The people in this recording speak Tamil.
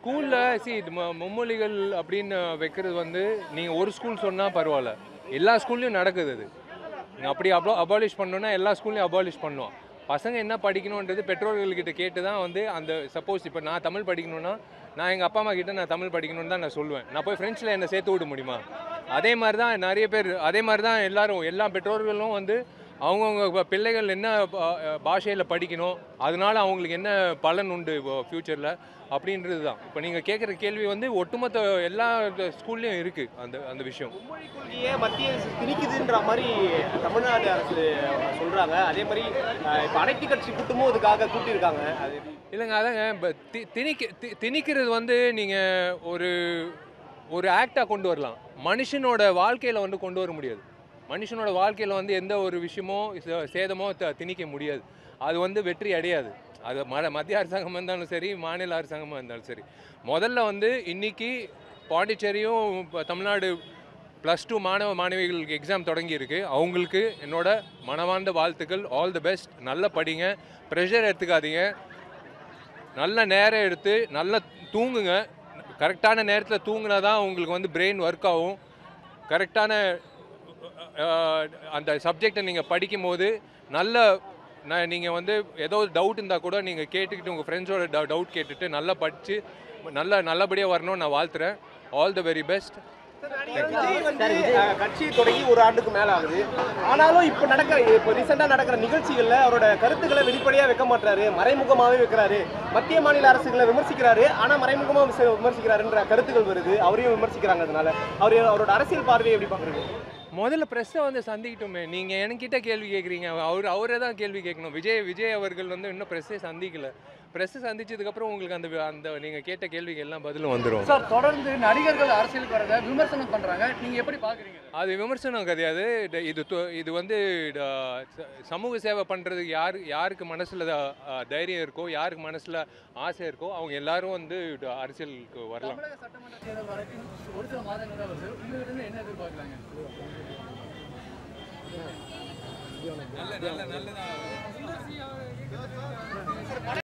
ஸ்கூலில் மும்மொழிகள் அப்படின்னு வைக்கிறது வந்து நீங்கள் ஒரு ஸ்கூல் சொன்னால் பரவாயில்ல, எல்லா ஸ்கூல்லையும் நடக்குது அது. நீங்கள் அப்படி அபாலிஷ் பண்ணணுன்னா எல்லா ஸ்கூல்லையும் அபாலிஷ் பண்ணுவோம். பசங்க என்ன படிக்கணுன்றது பெற்றோர்கள்கிட்ட கேட்டு தான் வந்து அந்த சப்போஸ் இப்போ நான் தமிழ் படிக்கணுன்னா நான் எங்கள் அப்பா அம்மா கிட்ட நான் தமிழ் படிக்கணும்னு தான் நான் சொல்லுவேன். நான் போய் ஃப்ரெண்ட்ஸில் என்னை சேர்த்து விட முடியுமா? அதே மாதிரி தான் நிறைய பேர், அதே மாதிரி தான் எல்லோரும், எல்லா பெற்றோர்களும் வந்து அவங்கவுங்க பிள்ளைகள் என்ன பாஷையில் படிக்கணும், அதனால அவங்களுக்கு என்ன பலன் உண்டு ஃப்யூச்சரில் அப்படின்றது தான். இப்போ நீங்கள் கேட்குற கேள்வி வந்து ஒட்டுமொத்த எல்லா ஸ்கூல்லையும் இருக்குது அந்த அந்த விஷயம். மும்மொழி கொள்கையை மத்திய அரசு திணிக்குதுன்ற மாதிரி தமிழ்நாடு அரசு சொல்கிறாங்க. அதே மாதிரி இப்போ அனைத்து கட்சி கூட்டமும் இதுக்காக கூட்டியிருக்காங்க. அது இல்லைங்க, அதாங்க இப்போ திணிக்கிறது வந்து நீங்கள் ஒரு ஒரு ஆக்டாக கொண்டு வரலாம், மனுஷனோட வாழ்க்கையில் வந்து கொண்டு வர முடியாது. மனுஷனோட வாழ்க்கையில் வந்து எந்த ஒரு விஷயமோ சேதமோ திணிக்க முடியாது. அது வந்து வெற்றி அடையாது. அது மத்திய அரசாங்கமாக இருந்தாலும் சரி, மாநில அரசாங்கமாக இருந்தாலும் சரி. முதல்ல வந்து இன்றைக்கி பாண்டிச்சேரியும் இப்போ தமிழ்நாடு +2 மாணவ மாணவிகளுக்கு எக்ஸாம் தொடங்கியிருக்கு. அவங்களுக்கு என்னோட மனமார்ந்த வாழ்த்துக்கள். All the best. நல்லா படிங்க, ப்ரெஷர் எடுத்துக்காதீங்க, நல்ல நேரம் எடுத்து நல்லா தூங்குங்க. கரெக்டான நேரத்தில் தூங்கினா தான் உங்களுக்கு வந்து பிரெயின் ஒர்க் ஆகும். கரெக்டான அந்த சப்ஜெக்டை நீங்கள் படிக்கும்போது நீங்கள் வந்து ஏதோ டவுட் இருந்தால் கூட நீங்கள் கேட்டுக்கிட்டு உங்கள் ஃப்ரெண்ட்ஸோட டவுட் கேட்டுட்டு நல்லா படித்து நல்லபடியாக வரணும்னு நான் வாழ்த்துறேன். All the very best. கட்சி தொடங்கி ஒரு ஆண்டுக்கு மேலே ஆகுது. ஆனாலும் இப்போ ரீசெண்டாக நடக்கிற நிகழ்ச்சிகளில் அவரோட கருத்துக்களை வெளிப்படையாக வைக்க மாட்டாரு, மறைமுகமாகவே வைக்கிறாரு. மத்திய மாநில அரசுகளை விமர்சிக்கிறாரு, ஆனால் மறைமுகமாக விமர்சிக்கிறாருன்ற கருத்துக்கள் வருது. அவரையும் விமர்சிக்கிறாங்க. அதனால அவரோட அரசியல் பார்வையை எப்படி பார்க்குறீங்க? முதல்ல ப்ரெஸ்ஸை வந்து சந்திக்கிட்டோமே. நீங்கள் என்கிட்ட கேள்வி கேட்குறீங்க, அவரே தான் கேள்வி கேட்கணும். விஜய் அவர்கள் வந்து இன்னும் ப்ரெஸ்ஸே சந்திக்கல. ப்ரெஸ்ஸை சந்திச்சதுக்கப்புறம் உங்களுக்கு அந்த நீங்கள் கேட்ட கேள்விக்கு எல்லாம் பதிலும் வந்துடும். சார், தொடர்ந்து நடிகர்கள் அரசியலுக்கு வரதை விமர்சனம் பண்ணுறாங்க, நீங்கள் எப்படி பார்க்குறீங்க? அது விமர்சனம் கிடையாது. இது வந்து சமூக சேவை பண்ணுறதுக்கு யாருக்கு மனசில் தைரியம் இருக்கோ, யாருக்கு மனசில் ஆசை இருக்கோ, அவங்க எல்லாரும் வந்து அரசியலுக்கு வரலாம். தமிழக சட்டமன்ற தேர்தல் வரைக்கும் ஒரு சில மாதங்கள் தான் வருது. உங்கள்கிட்ட என்ன எதிர்பார்க்கலாங்க? நல்ல